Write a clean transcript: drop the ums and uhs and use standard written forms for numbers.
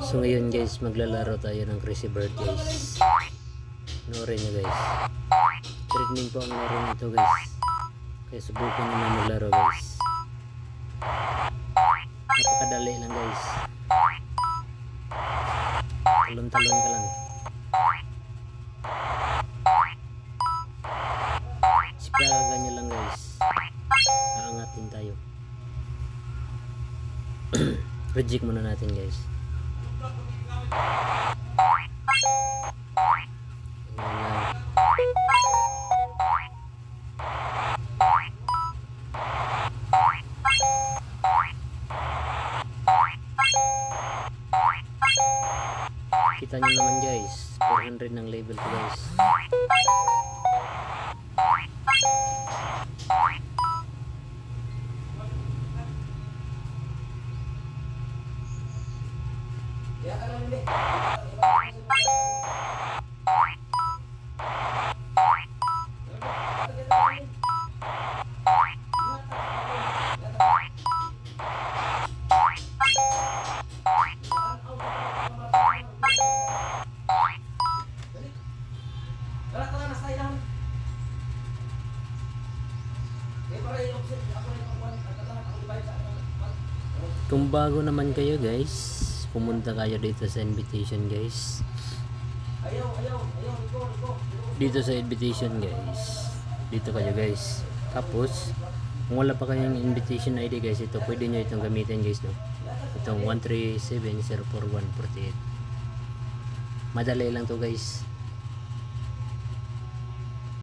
So ngayon guys, maglalaro tayo ng Crazy Bird guys. Noorin nyo guys. Training po ang laro nito guys. Kaya subukan nyo na maglaro guys. Napakadali lang guys. Talon-talon ka lang. Sipagan nyo lang guys. Aangatin tayo. Reject muna natin guys. Kita nyo naman guys, 400 ng level ko guys. Kung bago naman kayo guys, pumunta kayo dito sa invitation guys. Dito sa invitation guys. Dito kayo guys. Tapos kung wala pa kayong invitation ID guys, ito pwede nyo itong gamitin guys, no? Itong 137044148. Madali lang to guys.